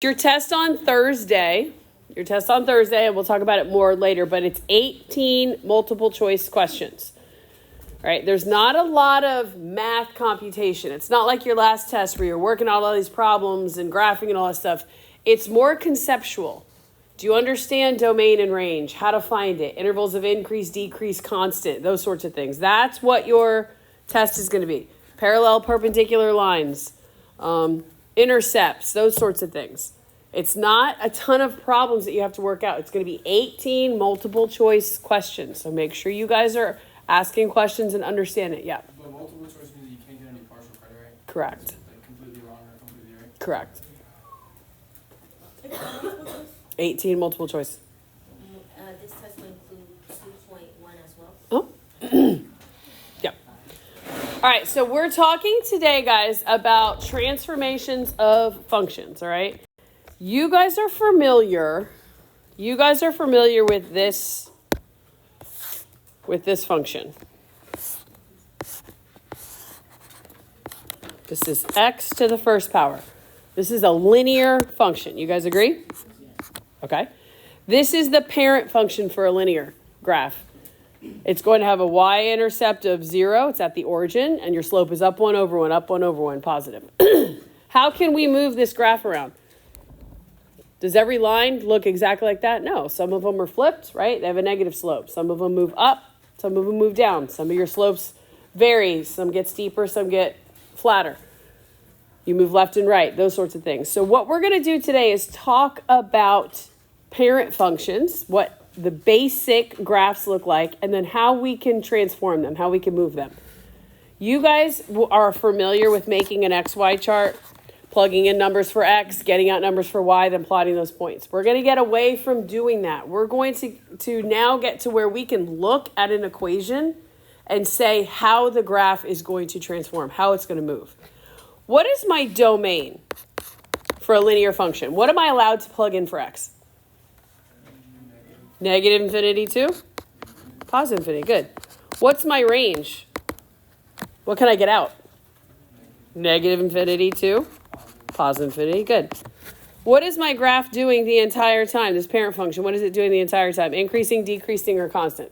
Your test on Thursday. And we'll talk about it more later, but it's 18 multiple choice questions. All right, there's not a lot of math computation. It's not like your last test where you're working out all these problems and graphing and all that stuff. It's more conceptual. Do you understand domain and range? How to find it? Intervals of increase, decrease, constant, those sorts of things. That's what your test is going to be. Parallel, perpendicular lines, intercepts, those sorts of things. It's not a ton of problems that you have to work out. It's going to be 18 multiple choice questions. So make sure you guys are asking questions and understand it. Yeah. But multiple choice means you can't get any partial credit, right? Correct. It's like completely wrong or completely right? Correct. 18 multiple choice. This test will include 2.1 as well. Oh. Yeah. All right, so we're talking today, guys, about transformations of functions, all right? You guys are familiar with this function. This is x to the first power. This is a linear function. You guys agree? Okay. This is the parent function for a linear graph. It's going to have a y-intercept of 0. It's at the origin, and your slope is up 1 over 1, up 1 over 1, positive. How can we move this graph around? Does every line look exactly like that? No. Some of them are flipped, right? They have a negative slope. Some of them move up. Some of them move down. Some of your slopes vary. Some get steeper. Some get flatter. You move left and right, those sorts of things. So what we're going to do today is talk about parent functions, what the basic graphs look like, and then how we can transform them, how we can move them. You guys are familiar with making an XY chart, plugging in numbers for X, getting out numbers for Y, then plotting those points. We're going to get away from doing that. We're going to now get to where we can look at an equation and say how the graph is going to transform, how it's going to move. What is my domain for a linear function? What am I allowed to plug in for X? Negative infinity to positive infinity. Good. What's my range? What can I get out? Negative infinity to positive infinity. Good. What is my graph doing the entire time? This parent function, what is it doing the entire time? Increasing, decreasing, or constant?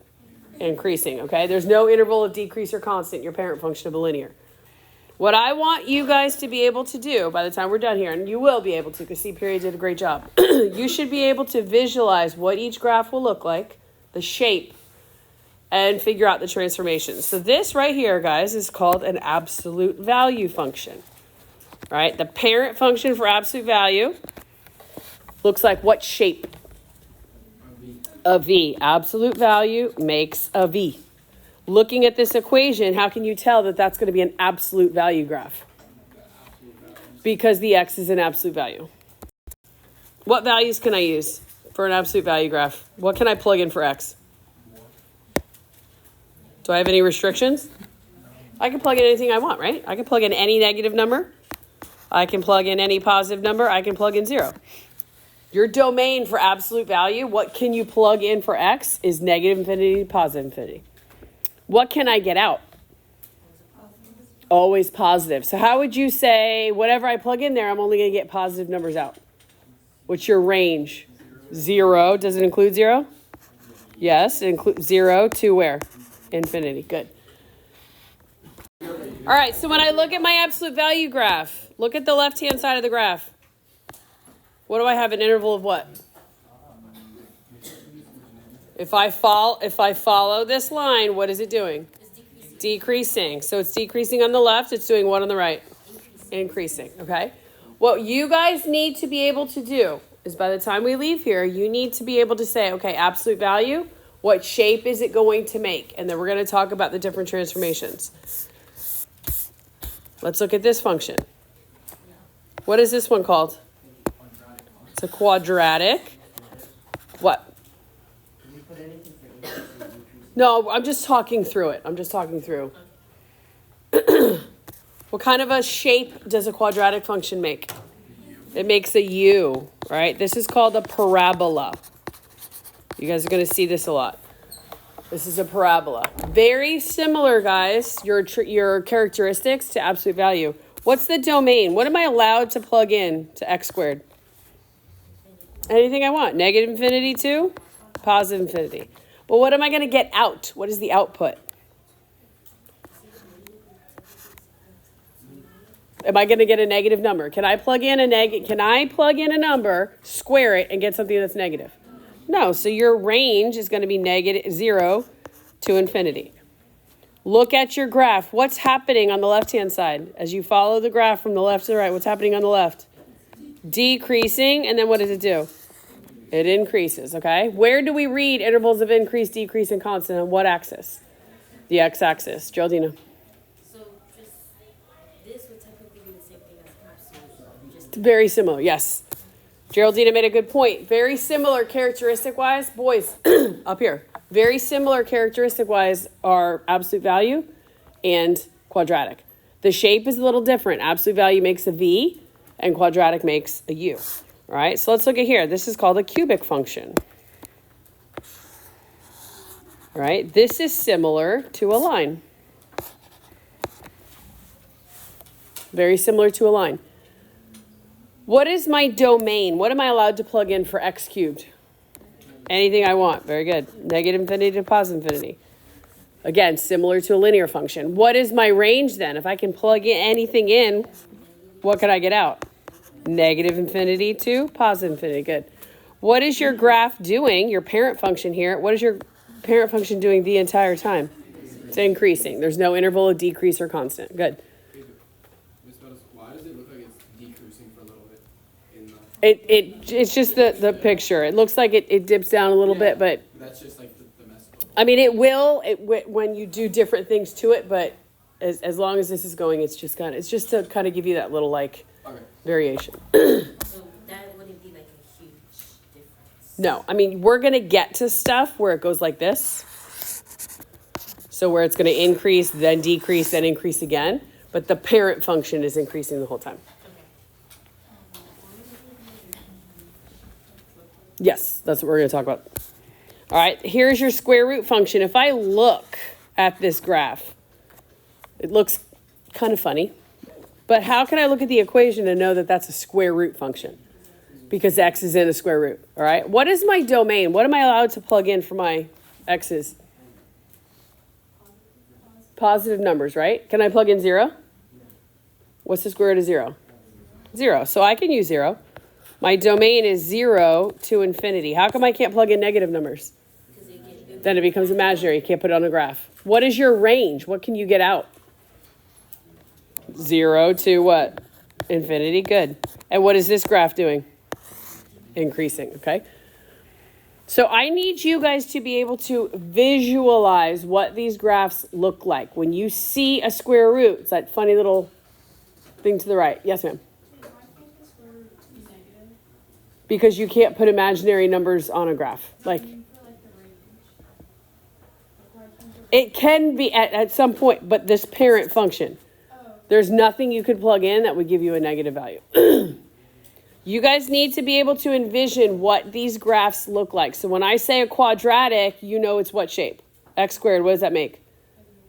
Increasing, okay? There's no interval of decrease or constant, your parent function of a linear. What I want you guys to be able to do by the time we're done here, and you will be able to because C period did a great job, you should be able to visualize what each graph will look like, the shape, and figure out the transformations. So this right here, guys, is called an absolute value function. Right? The parent function for absolute value looks like what shape? A V. Absolute value makes a V. Looking at this equation, how can you tell that that's going to be an absolute value graph? Because the X is an absolute value. What values can I use for an absolute value graph? What can I plug in for X? Do I have any restrictions? I can plug in anything I want, right? I can plug in any negative number. I can plug in any positive number. I can plug in 0. Your domain for absolute value, what can you plug in for X, is negative infinity, positive infinity. What can I get out? Always positive. So how would you say, whatever I plug in there, I'm only going to get positive numbers out? What's your range? 0. Does it include 0? Yes, it includes 0 to where? Infinity. Good. All right, so when I look at my absolute value graph, look at the left-hand side of the graph. What do I have? An interval of what? If I follow this line, what is it doing? It's Decreasing. So it's decreasing on the left. It's doing what on the right? Increasing. Okay. What you guys need to be able to do is by the time we leave here, you need to be able to say, okay, absolute value, what shape is it going to make? And then we're going to talk about the different transformations. Let's look at this function. What is this one called? It's a quadratic. What? No, I'm just talking through it. What kind of a shape does a quadratic function make? It makes a U, right? This is called a parabola. You guys are going to see this a lot. This is a parabola. Very similar, guys, your characteristics to absolute value. What's the domain? What am I allowed to plug in to x squared? Anything I want. Negative infinity to positive infinity. But what am I going to get out? What is the output? Am I going to get a negative number? Can I plug in a number, square it, and get something that's negative? No. So your range is going to be negative 0 to infinity. Look at your graph. What's happening on the left-hand side? As you follow the graph from the left to the right, what's happening on the left? Decreasing, and then what does it do? It increases, okay? Where do we read intervals of increase, decrease, and constant? On what axis? The x-axis. Geraldina. So just, this would technically be the same thing as absolute. Just Very similar, yes. Geraldina made a good point. Very similar characteristic-wise. Boys, up here. Very similar characteristic-wise are absolute value and quadratic. The shape is a little different. Absolute value makes a V, and quadratic makes a U. All right, so let's look at here. This is called a cubic function. All right, this is similar to a line. Very similar to a line. What is my domain? What am I allowed to plug in for x cubed? Anything I want. Very good. Negative infinity to positive infinity. Again, similar to a linear function. What is my range then? If I can plug in anything in, what could I get out? Negative infinity to positive infinity. Good. What is your graph doing? Your parent function here. What is your parent function doing the entire time? It's increasing. There's no interval of decrease or constant. Good. Why does it look like it's decreasing for a little bit in the... It's just the picture. It looks like it dips down a little bit, but That's just like the mess. I mean, it will when you do different things to it, but as long as this is going, it's just to kind of give you that little like Okay. variation. so that wouldn't be like a huge difference. No, I mean, we're going to get to stuff where it goes like this. So where it's going to increase, then decrease, then increase again. But the parent function is increasing the whole time. Yes, that's what we're going to talk about. All right, here's your square root function. If I look at this graph, it looks kind of funny. But how can I look at the equation and know that that's a square root function? Because x is in a square root, all right? What is my domain? What am I allowed to plug in for my x's? Positive numbers, right? Can I plug in 0? What's the square root of 0? 0. So I can use 0. My domain is 0 to infinity. How come I can't plug in negative numbers? Then it becomes imaginary. You can't put it on a graph. What is your range? What can you get out? 0 to what? Infinity. Good. And what is this graph doing? Increasing. Okay. So I need you guys to be able to visualize what these graphs look like. When you see a square root, it's that funny little thing to the right. Yes, ma'am. Because you can't put imaginary numbers on a graph. Like, it can be at some point, but this parent function, there's nothing you could plug in that would give you a negative value. You guys need to be able to envision what these graphs look like. So when I say a quadratic, you know it's what shape? X squared, what does that make?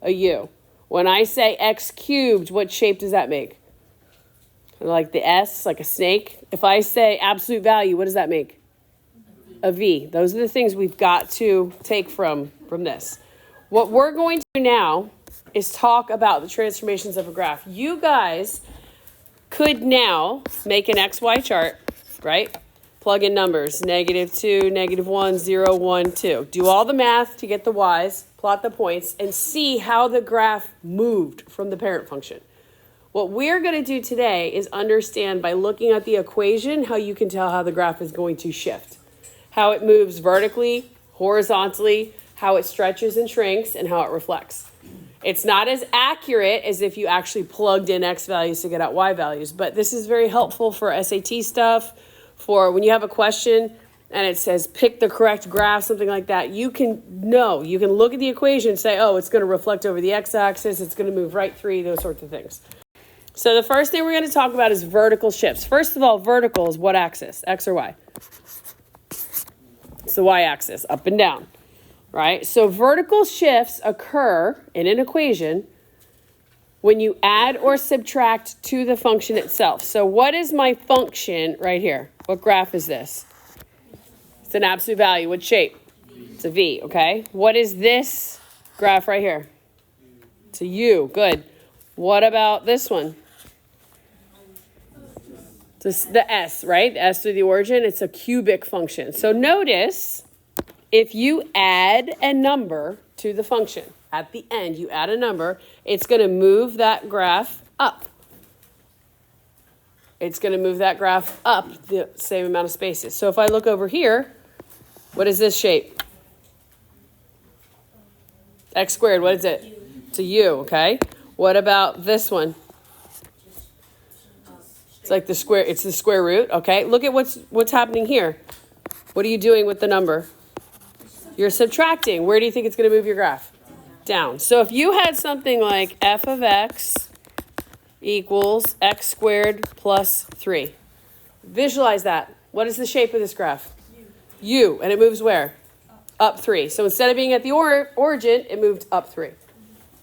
A U. When I say x cubed, what shape does that make? Like the S, like a snake. If I say absolute value, what does that make? A V. Those are the things we've got to take from this. What we're going to do now is talk about the transformations of a graph. You guys could now make an XY chart, right? Plug in numbers, -2, -1, 0, 1, 2. Do all the math to get the Y's, plot the points, and see how the graph moved from the parent function. What we're going to do today is understand by looking at the equation how you can tell how the graph is going to shift. How it moves vertically, horizontally, how it stretches and shrinks, and how it reflects. It's not as accurate as if you actually plugged in X values to get out Y values, but this is very helpful for SAT stuff, for when you have a question and it says pick the correct graph, something like that. You can look at the equation and say, oh, it's going to reflect over the X-axis, it's going to move right through, those sorts of things. So the first thing we're going to talk about is vertical shifts. First of all, vertical is what axis, X or Y? It's the Y-axis, up and down. Right? So vertical shifts occur in an equation when you add or subtract to the function itself. So what is my function right here? What graph is this? It's an absolute value. What shape? It's a V, okay? What is this graph right here? It's a U. Good. What about this one? This, the S, right? S through the origin. It's a cubic function. So notice, if you add a number to the function, at the end you add a number, it's going to move that graph up. It's going to move that graph up the same amount of spaces. So if I look over here, what is this shape? X squared, what is it? It's a U, okay? What about this one? It's like the square, it's the square root, okay? Look at what's happening here. What are you doing with the number? You're subtracting. Where do you think it's going to move your graph? Down. So if you had something like f of x equals x squared plus 3. Visualize that. What is the shape of this graph? U. And it moves where? Up 3. So instead of being at the origin, it moved up 3.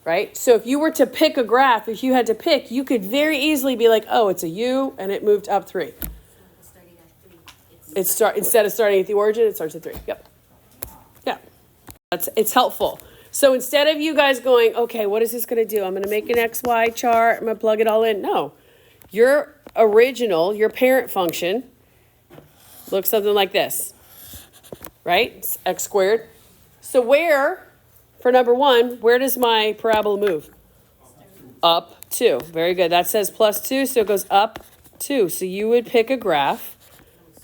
Right? So if you were to pick a graph, if you had to pick, you could very easily be like, oh, it's a U, and it moved up 3. Instead of starting at the origin, it starts at 3. Yep. Yeah. It's helpful. So instead of you guys going, okay, what is this going to do? I'm going to make an XY chart. I'm going to plug it all in. No. Your original, your parent function, looks something like this. Right? It's x squared. So where, for number 1, where does my parabola move? Up 2. Very good. That says plus 2, so it goes up 2. So you would pick a graph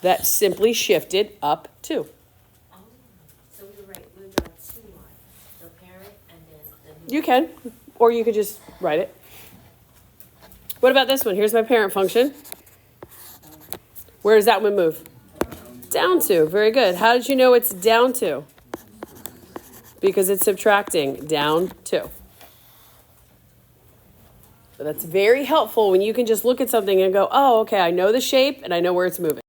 that simply shifted up 2. So we were right, we would draw 2 lines, the parent and then the new. You can, or you could just write it. What about this one? Here's my parent function. Where does that one move? Down 2. Very good. How did you know it's down 2? Because it's subtracting. Down 2. So that's very helpful when you can just look at something and go, oh, okay, I know the shape and I know where it's moving.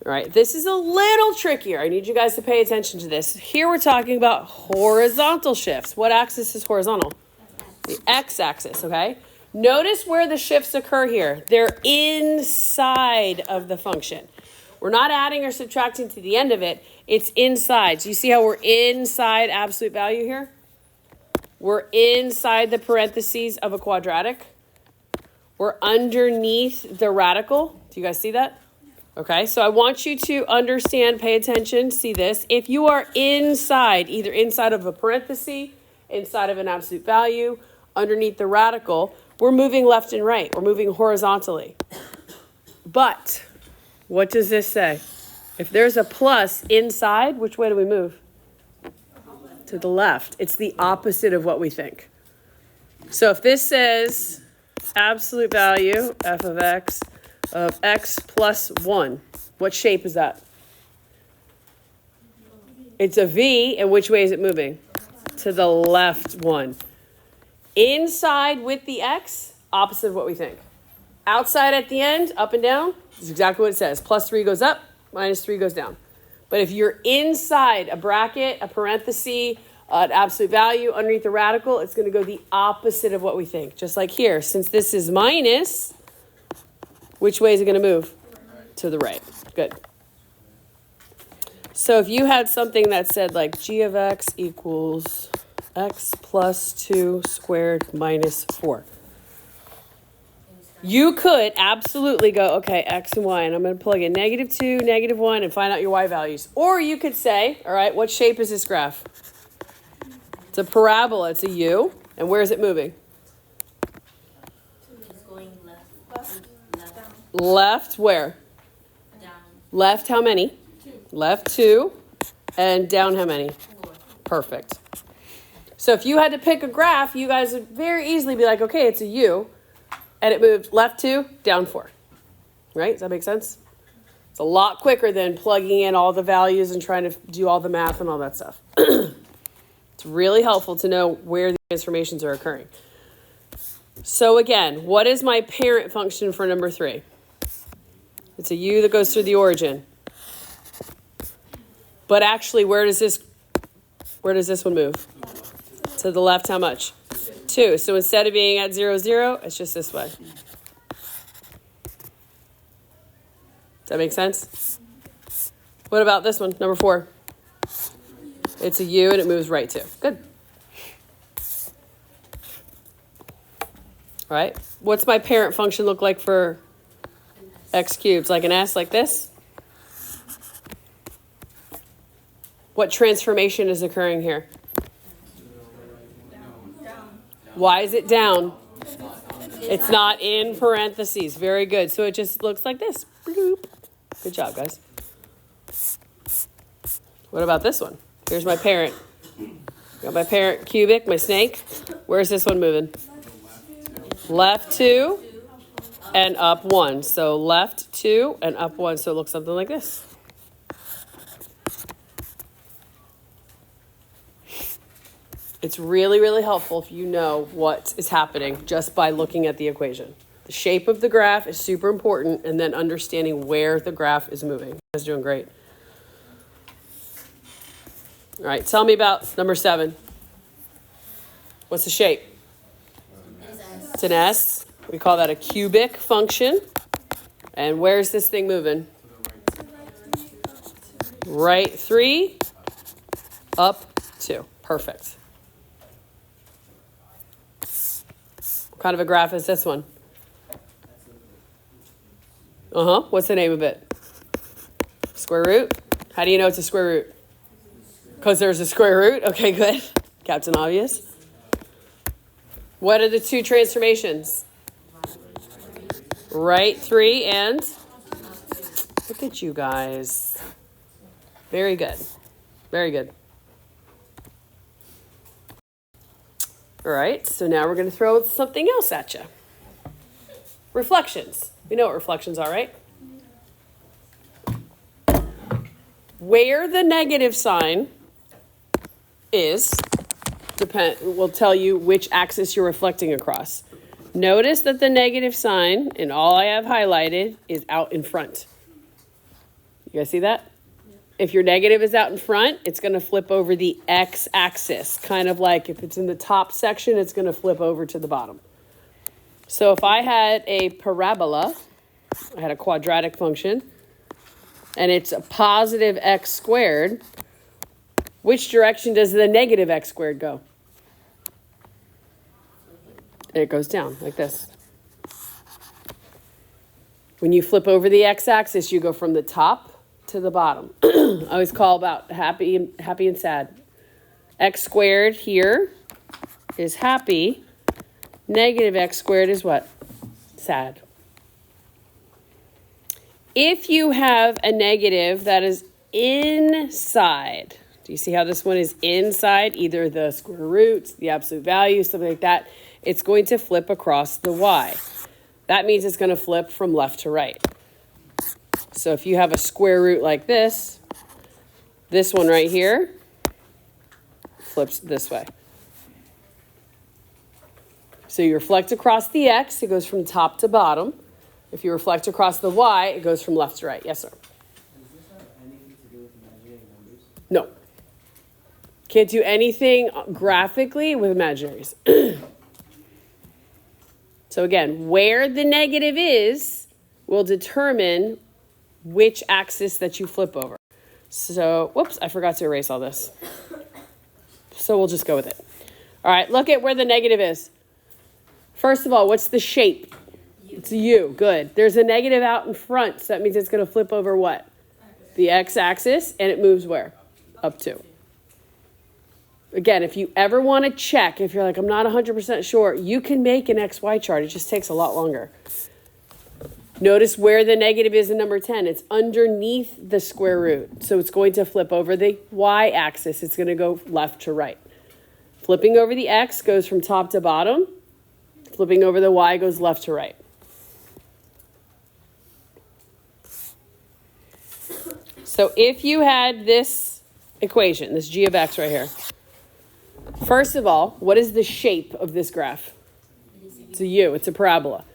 All right, this is a little trickier. I need you guys to pay attention to this. Here we're talking about horizontal shifts. What axis is horizontal? The x-axis, okay? Notice where the shifts occur here. They're inside of the function. We're not adding or subtracting to the end of it. It's inside. So you see how we're inside absolute value here? We're inside the parentheses of a quadratic. We're underneath the radical. Do you guys see that? Okay, so I want you to understand, pay attention, see this. If you are inside, either inside of a parenthesis, inside of an absolute value, underneath the radical, we're moving left and right. We're moving horizontally. But what does this say? If there's a plus inside, which way do we move? To the left. It's the opposite of what we think. So if this says absolute value, f of x plus 1, what shape is that? It's a V, and which way is it moving? To the left 1. Inside with the x, opposite of what we think. Outside at the end, up and down, is exactly what it says. Plus 3 goes up, minus 3 goes down. But if you're inside a bracket, a parenthesis, an absolute value underneath the radical, it's going to go the opposite of what we think. Just like here, since this is minus, which way is it going to move? To the right. Good. So if you had something that said like g of x equals x plus 2 squared minus 4. You could absolutely go, okay, x and y, and I'm going to plug in -2, -1, and find out your y values. Or you could say, all right, what shape is this graph? It's a parabola. It's a U. And where is it moving? It's going left. Left where? Down. Left how many? 2. Left 2. And down how many? 4. Perfect. So if you had to pick a graph, you guys would very easily be like, okay, it's a U. And it moved left 2, down 4. Right? Does that make sense? It's a lot quicker than plugging in all the values and trying to do all the math and all that stuff. It's really helpful to know where the transformations are occurring. So again, what is my parent function for number 3? It's a U that goes through the origin. But actually, where does this one move? To the left how much? 2. So instead of being at 0, 0, it's just this way. Does that make sense? What about this one, number 4? It's a U and it moves right too. Good. All right. What's my parent function look like for x cubed? Like an S, like this? What transformation is occurring here? Why is it down? It's not in parentheses. Very good. So it just looks like this. Bloop. Good job, guys. What about this one? Here's my parent. Got my parent cubic, my snake. Where's this one moving? Left 2 and up 1. So left 2 and up 1. So it looks something like this. It's really, really helpful if you know what is happening just by looking at the equation. The shape of the graph is super important, and then understanding where the graph is moving. You guys are doing great. All right, tell me about number 7. What's the shape? It's an S. We call that a cubic function. And where's this thing moving? Right 3, up 2. Perfect. What kind of a graph is this one? What's the name of it? Square root? How do you know it's a square root? Because there's a square root? Okay, good. Captain Obvious. What are the 2 transformations? Right 3 and? Look at you guys. Very good. Very good. All right, so now we're going to throw something else at you. Reflections. We know what reflections are, right? Where the negative sign is, will tell you which axis you're reflecting across. Notice that the negative sign, and all I have highlighted, is out in front. You guys see that? If your negative is out in front, it's going to flip over the x-axis. Kind of like if it's in the top section, it's going to flip over to the bottom. So if I had a parabola, I had a quadratic function, and it's a positive x squared, which direction does the negative x squared go? It goes down like this. When you flip over the x-axis, you go from the top to the bottom. I always call about happy and sad. X squared here is happy. Negative x squared is what? Sad. If you have a negative that is inside, do you see how this one is inside? Either the square root, the absolute value, something like that. It's going to flip across the y. That means it's going to flip from left to right. So if you have a square root like this one right here flips this way. So you reflect across the x, it goes from top to bottom. If you reflect across the y, it goes from left to right. Yes, sir? Does this have anything to do with imaginary numbers? No. Can't do anything graphically with imaginaries. So again, where the negative is will determine which axis that you flip over. So, whoops, I forgot to erase all this. So we'll just go with it. All right, look at where the negative is. First of all, what's the shape? It's a U. Good. There's a negative out in front, so that means it's going to flip over what? The x-axis, and it moves where? Up 2. Again, if you ever want to check, if you're like, I'm not 100% sure, you can make an XY chart. It just takes a lot longer. Notice where the negative is in number 10. It's underneath the square root. So it's going to flip over the y-axis. It's going to go left to right. Flipping over the x goes from top to bottom. Flipping over the y goes left to right. So if you had this equation, this g of x right here, first of all, what is the shape of this graph? It's a U. It's a parabola.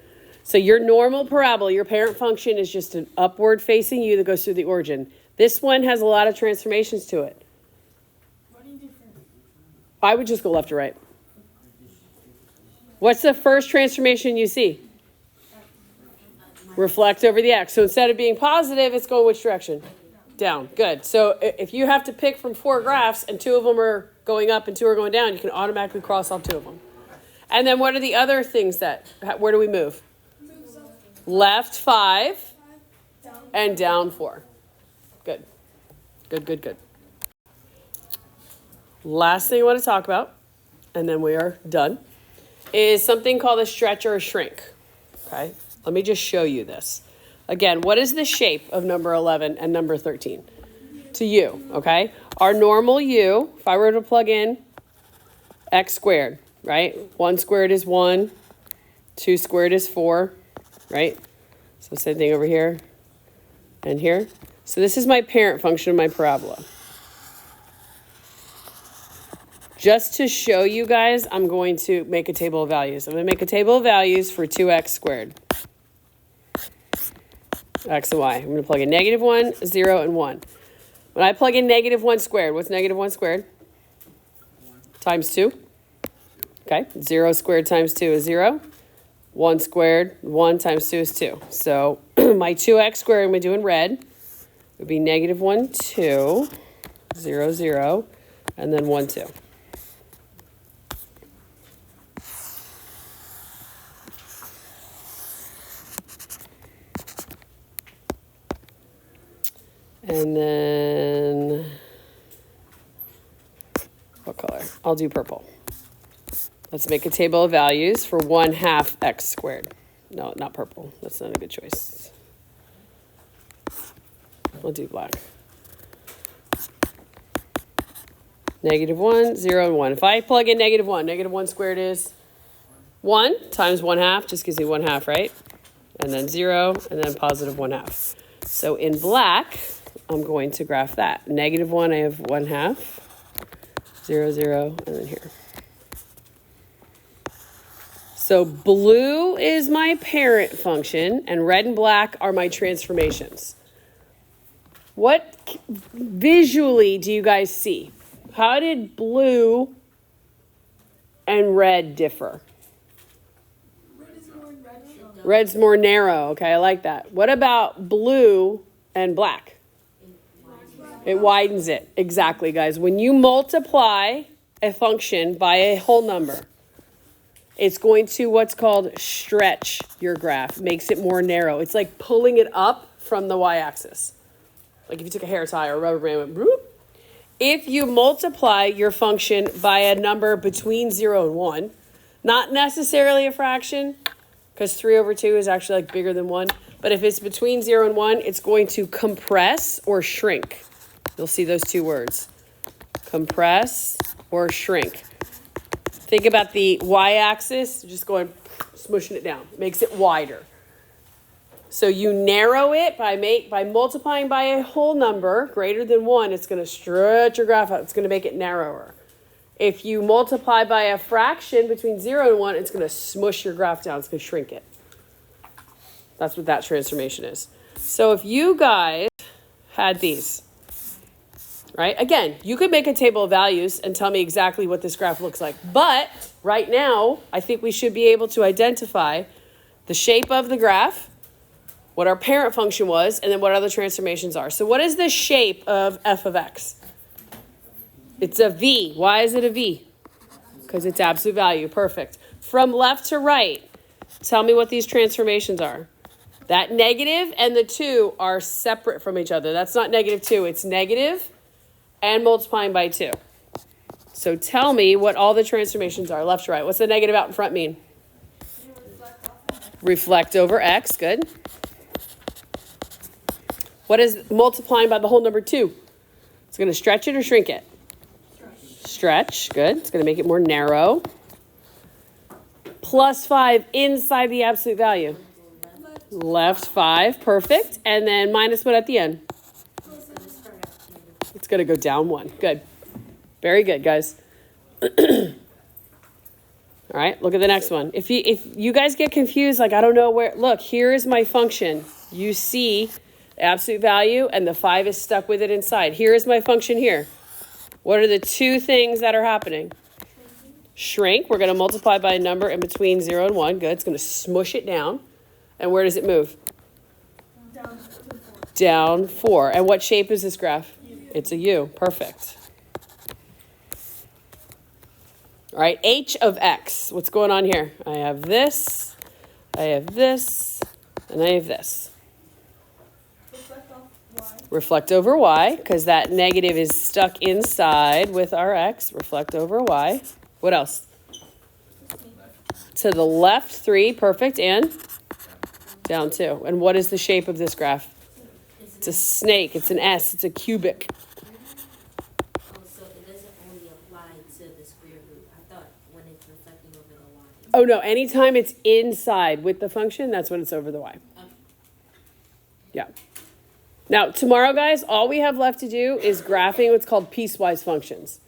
So your normal parabola, your parent function is just an upward facing U that goes through the origin. This one has a lot of transformations to it. I would just go left to right. What's the first transformation you see? Reflect over the x. So instead of being positive, it's going which direction? Down. Good. So if you have to pick from 4 graphs and 2 of them are going up and 2 are going down, you can automatically cross off 2 of them. And then what are the other things where do we move? Left 5 and down 4. Good. Good, good, good. Last thing I want to talk about, and then we are done, is something called a stretch or a shrink. Okay? Let me just show you this. Again, what is the shape of number 11 and number 13? To you, okay? Our normal u, if I were to plug in x squared, right? 1 squared is 1, 2 squared is 4, right? So same thing over here and here. So this is my parent function of my parabola. Just to show you guys, I'm going to make a table of values. I'm going to make a table of values for 2x squared. X and y. I'm going to plug in -1, 0, and 1. When I plug in -1 squared, what's -1 squared? Times 2. Okay. 0 squared times 2 is 0. 1 squared, 1 times 2 is 2. So my 2x squared, I'm going to do in red, would be -1, 2, 0, 0, and then 1, 2. And then, what color? I'll do purple. Let's make a table of values for 1/2 x squared. No, not purple. That's not a good choice. We'll do black. -1, 0, and 1. If I plug in -1, -1 squared is 1 times 1/2, just gives me 1/2, right? And then 0, and then positive 1/2. So in black, I'm going to graph that. -1, I have 1/2, 0, 0, and then here. So blue is my parent function, and red and black are my transformations. What visually do you guys see? How did blue and red differ? Red's more narrow. Okay, I like that. What about blue and black? It widens it. Exactly, guys. When you multiply a function by a whole number, it's going to what's called stretch your graph. Makes it more narrow. It's like pulling it up from the y-axis. Like if you took a hair tie or a rubber band and went, whoop. If you multiply your function by a number between 0 and 1, not necessarily a fraction, because 3/2 is actually like bigger than 1, but if it's between 0 and 1, it's going to compress or shrink. You'll see those 2 words, compress or shrink. Think about the y-axis, just going, smushing it down, makes it wider. So you narrow it by multiplying by a whole number greater than 1, it's going to stretch your graph out. It's going to make it narrower. If you multiply by a fraction between 0 and 1, it's going to smush your graph down. It's going to shrink it. That's what that transformation is. So if you guys had these, right? Again, you could make a table of values and tell me exactly what this graph looks like. But right now, I think we should be able to identify the shape of the graph, what our parent function was, and then what other transformations are. So what is the shape of f of x? It's a V. Why is it a V? Because it's absolute value. Perfect. From left to right, tell me what these transformations are. That negative and the 2 are separate from each other. That's not -2. It's negative and multiplying by 2. So tell me what all the transformations are, left to right. What's the negative out in front mean? Reflect over x. Good. What is multiplying by the whole number 2? It's going to stretch it or shrink it? Stretch. Good. It's going to make it more narrow. Plus 5 inside the absolute value. Left 5. Perfect. And then minus what at the end? It's going to go down 1. Good. Very good, guys. All right, look at the next one. If you guys get confused, like I don't know where, look, here is my function. You see the absolute value and the 5 is stuck with it inside. Here is my function here. What are the 2 things that are happening? Shrink. We're going to multiply by a number in between 0 and 1. Good. It's going to smush it down. And where does it move? down 4. And what shape is this graph? It's a U. Perfect. All right, h of x. What's going on here? I have this, I have this, and I have this. Reflect over y, because that negative is stuck inside with our x. Reflect over y. What else? To the left, 3. Perfect. And down 2. And what is the shape of this graph? It's a snake. It's an S. It's a cubic. So it doesn't only apply to the square root. I thought when it's reflecting over the y. Oh, no. Anytime it's inside with the function, that's when it's over the y. Yeah. Now, tomorrow, guys, all we have left to do is graphing what's called piecewise functions.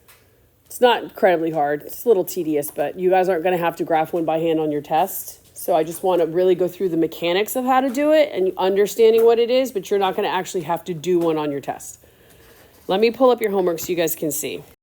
It's not incredibly hard. It's a little tedious, but you guys aren't going to have to graph one by hand on your test. So I just want to really go through the mechanics of how to do it and understanding what it is, but you're not going to actually have to do one on your test. Let me pull up your homework so you guys can see.